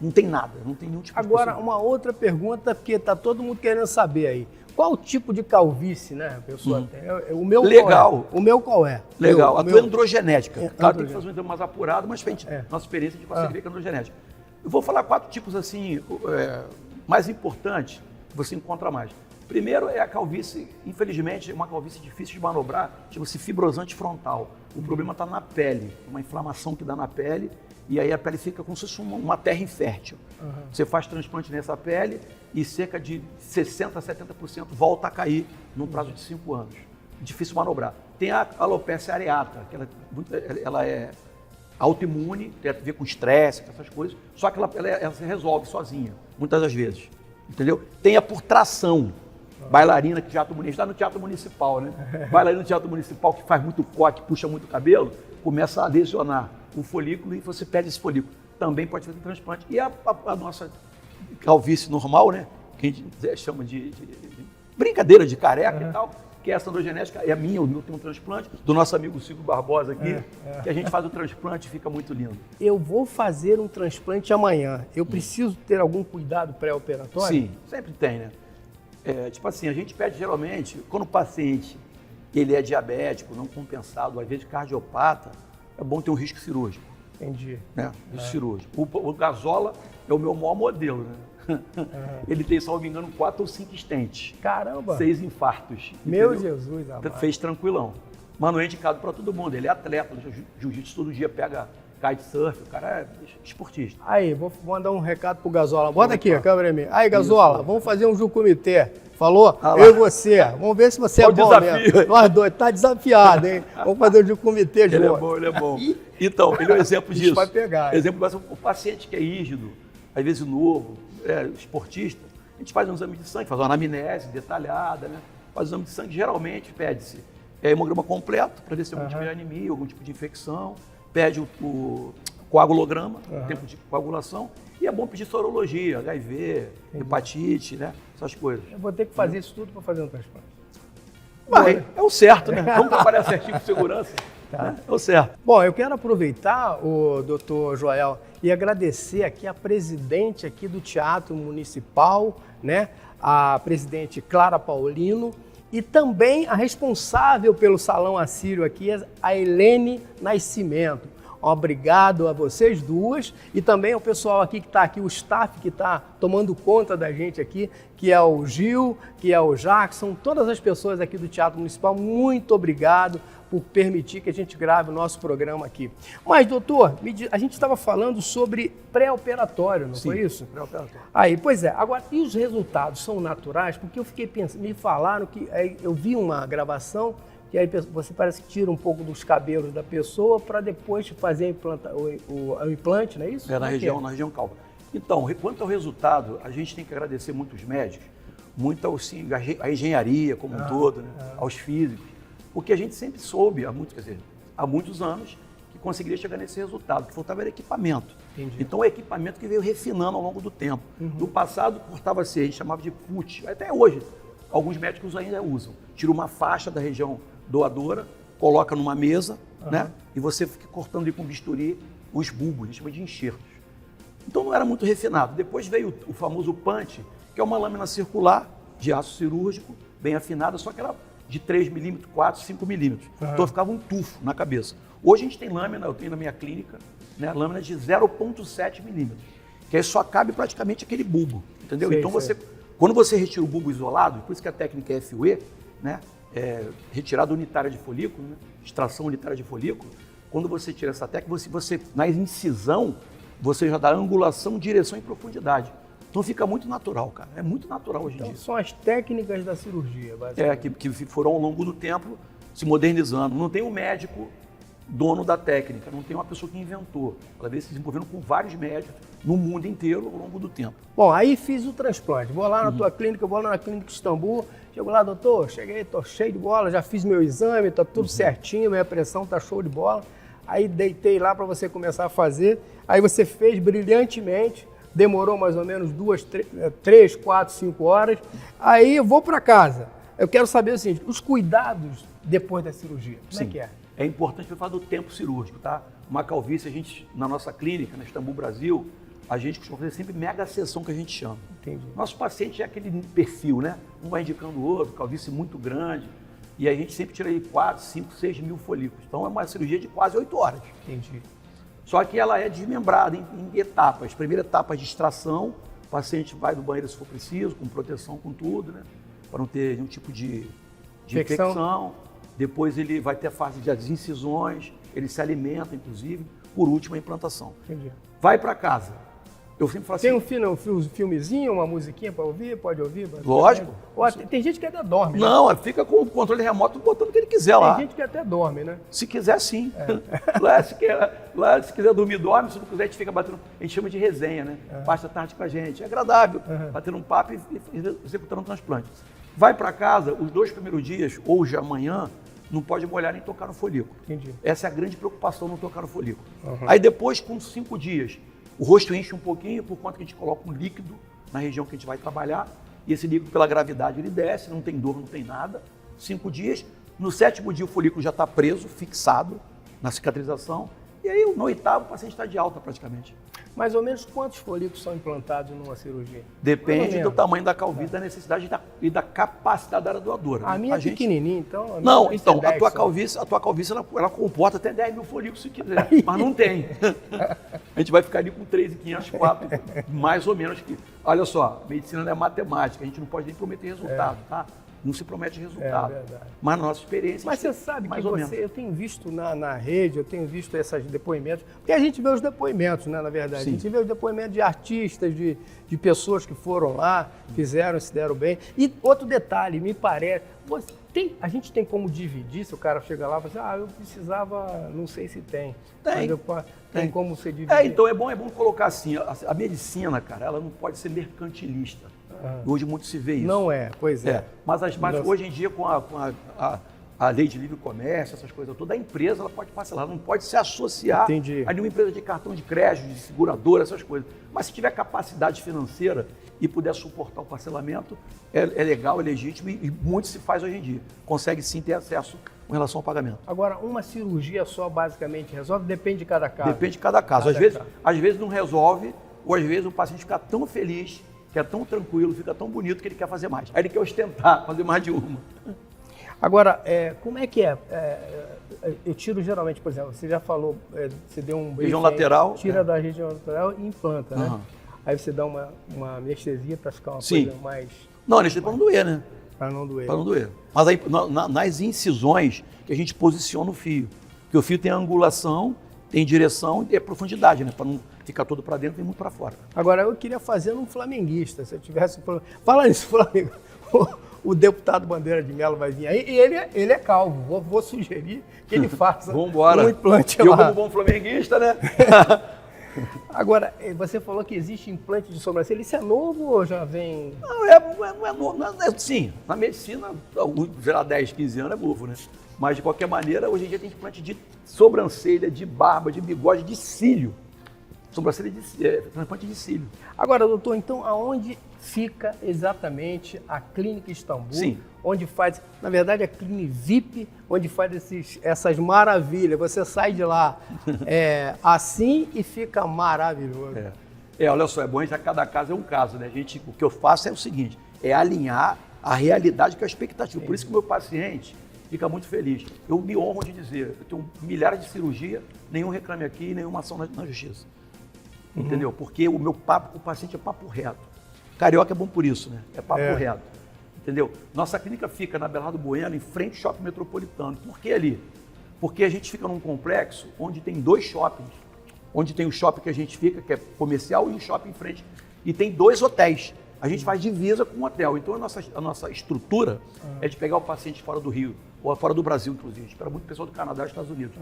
não tem nada, não tem nenhum tipo de Agora, procedimento. uma outra pergunta, porque está todo mundo querendo saber aí. Qual o tipo de calvície, né, a pessoa tem? O meu Legal. Qual é? O meu qual é? Legal, O a meu- tua é androgenética. Claro, tem que androgenética. fazer um exame mais apurado, mas nossa experiência a gente consegue ver que é androgenética. Eu vou falar 4 tipos assim, mais importantes, que você encontra mais. Primeiro é a calvície, infelizmente, é uma calvície difícil de manobrar, chama-se fibrosante frontal. O problema está na pele, uma inflamação que dá na pele, e aí a pele fica como se fosse uma terra infértil. Você faz transplante nessa pele e cerca de 60% a 70% volta a cair num prazo de 5 anos. Difícil manobrar. Tem a alopecia areata, que ela é autoimune, tem a ver com estresse, com essas coisas, só que ela se resolve sozinha, muitas das vezes. Entendeu? Tem a por tração. Bailarina que está no teatro municipal, né? Bailarina no teatro municipal que faz muito coque, puxa muito cabelo, começa a lesionar o folículo e você perde esse folículo. Também pode fazer transplante. E a nossa calvície normal, né? Que a gente chama de brincadeira de careca e tal, que é essa androgenética, é a minha, o meu tem um transplante, do nosso amigo Silvio Barbosa aqui, que a gente faz o transplante e fica muito lindo. Eu vou fazer um transplante amanhã. Eu preciso ter algum cuidado pré-operatório? Sim, sempre tem, né? Tipo assim, a gente pede geralmente, quando o paciente ele é diabético, não compensado, às vezes cardiopata, é bom ter um risco cirúrgico. Entendi. Né? Risco cirúrgico. O Gazola é o meu maior modelo, né? Ele tem, se não me engano, 4 ou 5 stents. Caramba! 6 infartos. Meu entendeu? Jesus, amado. Fez tranquilão. Mas não é indicado para todo mundo. Ele é atleta, jiu-jitsu todo dia pega kitesurf, o cara é esportista. Aí, vou mandar um recado pro Gazola. Bota aqui, a câmera minha. Aí, Gazola, vamos fazer um Jucomitê. Falou? Eu e você. Vamos ver se você é bom desafio. mesmo. Nós dois, tá desafiado, hein? Vamos fazer um Jucomitê junto. Ele é bom. Então, ele é um exemplo disso. vai pegar. Exemplo, o paciente que é rígido, às vezes novo, esportista, a gente faz um exame de sangue, faz uma anamnese detalhada, né? Faz um exame de sangue, geralmente pede-se hemograma completo, para ver se tem algum tipo de anemia, algum tipo de infecção, pede o coagulograma, tempo de coagulação, e é bom pedir sorologia, HIV, hepatite, né? Essas coisas. Eu vou ter que fazer isso tudo para fazer um transplante. Vai, é o certo, né? Vamos trabalhar certinho com segurança. Tá. É o certo. Bom, eu quero aproveitar, o doutor Joel, e agradecer aqui a presidente aqui do Teatro Municipal, né? A presidente Clara Paulino, e também a responsável pelo Salão Assírio aqui, a Helene Nascimento. Obrigado a vocês duas e também ao pessoal aqui que está aqui, o staff que está tomando conta da gente aqui, que é o Gil, que é o Jackson, todas as pessoas aqui do Teatro Municipal, muito obrigado por permitir que a gente grave o nosso programa aqui. Mas, doutor, a gente estava falando sobre pré-operatório, não foi isso? Pré-operatório. Aí, pois é. Agora, e os resultados são naturais? Porque eu fiquei pensando, me falaram que eu vi uma gravação que aí você parece que tira um pouco dos cabelos da pessoa para depois fazer o implante, não é isso? Na região calva. Então, quanto ao resultado, a gente tem que agradecer muito os médicos, muito a engenharia como um todo, né? Aos físicos, porque a gente sempre soube, há muitos anos, que conseguiria chegar nesse resultado, que faltava era equipamento. Entendi. Então, é equipamento que veio refinando ao longo do tempo. No passado, cortava-se, a gente chamava de put, até hoje, alguns médicos ainda usam. Tira uma faixa da região doadora, coloca numa mesa, né? E você fica cortando ali com bisturi os bulbos, a gente chama de enxertos. Então não era muito refinado. Depois veio o famoso punch, que é uma lâmina circular de aço cirúrgico, bem afinada, só que era de 3 milímetros, 4, 5 milímetros. Então ficava um tufo na cabeça. Hoje a gente tem lâmina, eu tenho na minha clínica, né? Lâmina de 0,7 milímetros, que aí só cabe praticamente aquele bulbo, entendeu? Então quando você retira o bulbo isolado, por isso que a técnica é FUE, né? Retirada unitária de folículo, né? Extração unitária de folículo. Quando você tira essa técnica, você na incisão, você já dá angulação, direção e profundidade. Então fica muito natural, cara. É muito natural hoje em dia. São as técnicas da cirurgia, basicamente. Que foram ao longo do tempo se modernizando. Não tem um médico dono da técnica, não tem uma pessoa que inventou. Ela veio se desenvolvendo com vários médicos no mundo inteiro ao longo do tempo. Bom, aí fiz o transplante. Vou lá na tua clínica, vou lá na clínica Istambul. Chego lá, doutor, cheguei, tô cheio de bola, já fiz meu exame, tá tudo certinho, minha pressão tá show de bola. Aí deitei lá para você começar a fazer. Aí você fez brilhantemente, demorou mais ou menos 2, 3, 4, 5 horas. Aí eu vou para casa. Eu quero saber o seguinte, os cuidados depois da cirurgia, como é que é? É importante falar do tempo cirúrgico, tá? Uma calvície, a gente, na nossa clínica, na Istambul Brasil, a gente costuma fazer sempre mega sessão, que a gente chama. Entendi. Nosso paciente é aquele perfil, né? Um vai indicando o outro, calvície muito grande. E a gente sempre tira aí 4, 5, 6 mil folículos. Então é uma cirurgia de quase 8 horas. Entendi. Só que ela é desmembrada em etapas. Primeira etapa de extração, o paciente vai do banheiro se for preciso, com proteção, com tudo, né? Para não ter nenhum tipo de infecção. Depois ele vai ter a fase de incisões, ele se alimenta, inclusive. Por último, a implantação. Entendi. Vai para casa. Eu sempre falo tem assim... um filmezinho, uma musiquinha para ouvir? Pode ouvir? Lógico. Tem gente que até dorme. Não, né? Fica com o controle remoto botando o que ele quiser lá. Tem gente que até dorme, né? Se quiser, sim. Lá, se quiser dormir, dorme. Se não quiser, a gente fica batendo... A gente chama de resenha, né? Passa a tarde com a gente. É agradável. Batendo um papo e executando um transplante. Vai para casa, os 2 primeiros dias, hoje, amanhã, não pode molhar nem tocar no folículo. Entendi. Essa é a grande preocupação, não tocar no folículo. Aí depois, com 5 dias, o rosto enche um pouquinho, por conta que a gente coloca um líquido na região que a gente vai trabalhar, e esse líquido, pela gravidade, ele desce, não tem dor, não tem nada. 5 dias, no 7º dia o folículo já está preso, fixado na cicatrização, e aí no 8º o paciente está de alta praticamente. Mais ou menos quantos folículos são implantados numa cirurgia? Depende do tamanho da calvície, da necessidade e da capacidade da área doadora. A minha é pequenininha, então... Não, então, a tua calvície ela comporta até 10 mil folículos se quiser, mas não tem. A gente vai ficar ali com 3.500, 4, mais ou menos. Olha só, medicina não é matemática, a gente não pode nem prometer resultado, tá? Não se promete resultado. Mas na nossa experiência... Mas você sabe que eu tenho visto na rede, eu tenho visto esses depoimentos, porque a gente vê os depoimentos, né, na verdade. Sim. A gente vê os depoimentos de artistas, de pessoas que foram lá, fizeram, se deram bem. E outro detalhe, me parece, a gente tem como dividir, se o cara chega lá e fala assim, eu precisava, não sei se tem. Tem como você dividir. Então é bom colocar assim, a medicina, cara, ela não pode ser mercantilista. Hoje muito se vê isso. Não é, pois é. Mas hoje em dia, com a lei de livre comércio, essas coisas todas, a empresa ela pode parcelar, ela não pode se associar a nenhuma empresa de cartão de crédito, de seguradora, essas coisas. Mas se tiver capacidade financeira e puder suportar o parcelamento, é legal, é legítimo e muito se faz hoje em dia. Consegue sim ter acesso com relação ao pagamento. Agora, uma cirurgia só basicamente resolve? Depende de cada caso? Depende de cada caso. Às vezes não resolve, ou às vezes o paciente fica tão feliz, que é tão tranquilo, fica tão bonito que ele quer fazer mais. Aí ele quer ostentar, fazer mais de uma. Agora, como é que é? Eu tiro geralmente, por exemplo, você já falou, você deu um... Região lateral. Tira da região lateral e implanta, né? Aí você dá uma anestesia para ficar uma coisa mais... Não, anestesia para não doer, né? Para não doer. Para não doer. Mas aí, nas incisões, que a gente posiciona o fio. Porque o fio tem angulação, tem direção e profundidade, né? Para não ficar todo para dentro e muito para fora. Agora, eu queria fazer um flamenguista, se eu tivesse... Fala nisso, Flamengo. O deputado Bandeira de Mello vai vir aí e ele é calvo. Vou sugerir que ele faça um implante lá. Eu como bom flamenguista, né? Agora, você falou que existe implante de sobrancelha. Isso é novo ou já vem... Não é novo. Sim, na medicina, gerar 10, 15 anos é novo, né? Mas, de qualquer maneira, hoje em dia tem implante de sobrancelha, de barba, de bigode, de cílio. Sobrancelha transplante de cílio. Agora, doutor, então, aonde fica exatamente a Clínica Istambul? Sim. Onde faz, na verdade, a Clínica VIP, onde faz essas maravilhas. Você sai de lá assim e fica maravilhoso. Olha só, é bom, cada caso é um caso, né? O que eu faço é o seguinte, é alinhar a realidade com a expectativa. Por isso que o meu paciente fica muito feliz. Eu me honro de dizer, eu tenho milhares de cirurgias, nenhum reclame aqui, nenhuma ação na justiça. Entendeu? Porque o meu papo com o paciente é papo reto. Carioca é bom por isso, né? É papo reto. Entendeu? Nossa clínica fica na Belardo Bueno, em frente ao Shopping Metropolitano. Por que ali? Porque a gente fica num complexo onde tem 2 shoppings. Onde tem o shopping que a gente fica, que é comercial, e o shopping em frente. E tem 2 hotéis. A gente faz divisa com o hotel. Então a nossa estrutura é de pegar o paciente fora do Rio, ou fora do Brasil, inclusive. A gente espera muito pessoal do Canadá e dos Estados Unidos.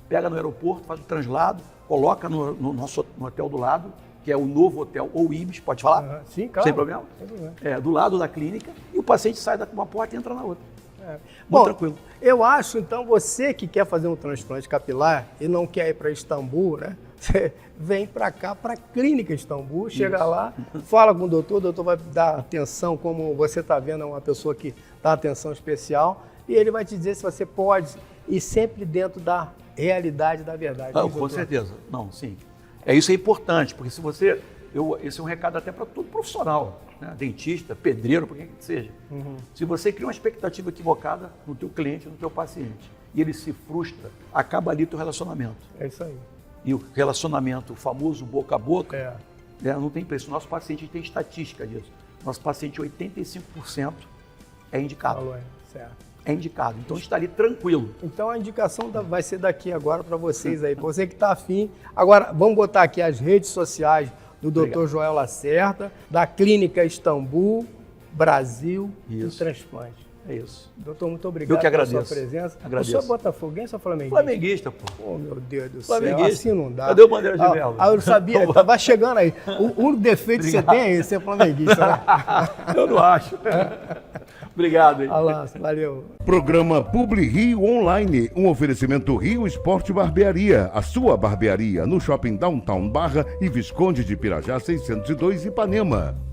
Pega no aeroporto, faz o translado, coloca no hotel do lado, que é o novo hotel ou Ibis, pode falar? Sim, claro. Sem problema? Sem problema. Do lado da clínica, e o paciente sai de uma porta e entra na outra. Muito Bom, tranquilo. Eu acho, então, você que quer fazer um transplante capilar e não quer ir para Istambul, né? Você vem para cá, para a Clínica Istambul, chega lá, fala com o doutor vai dar atenção, como você está vendo, é uma pessoa que dá atenção especial, e ele vai te dizer se você pode ir sempre dentro da realidade, da verdade. Com certeza. Não, sim. Isso é importante, porque se você... esse é um recado até para todo profissional, né? Dentista, pedreiro, por quem que seja. Se você cria uma expectativa equivocada no teu cliente, no teu paciente, e ele se frustra, acaba ali o teu relacionamento. É isso aí. E o relacionamento, o famoso boca a boca, não tem preço. Nosso paciente, a gente tem estatística disso. Nosso paciente, 85% é indicado. Certo. É indicado. Então, a gente está ali tranquilo. Então, a indicação vai ser daqui agora para vocês aí, para você que está afim. Agora, vamos botar aqui as redes sociais do Dr. Joel Lacerda, da Clínica Istambul, Brasil e Transplante. É isso. Doutor, muito obrigado Eu que agradeço. pela sua presença. Agradeço. O senhor é botafoguense ou flamenguista? Flamenguista, pô. Oh, meu Deus do Flamenguista. céu, assim não dá. Cadê o Bandeira de Melo? Eu não sabia, vai chegando aí. O único defeito que você tem é esse, ser flamenguista, né? Eu não acho. Obrigado, hein? Valeu. Programa Publi Rio Online, um oferecimento Rio Esporte Barbearia, a sua barbearia no Shopping Downtown Barra e Visconde de Pirajá 602 Ipanema.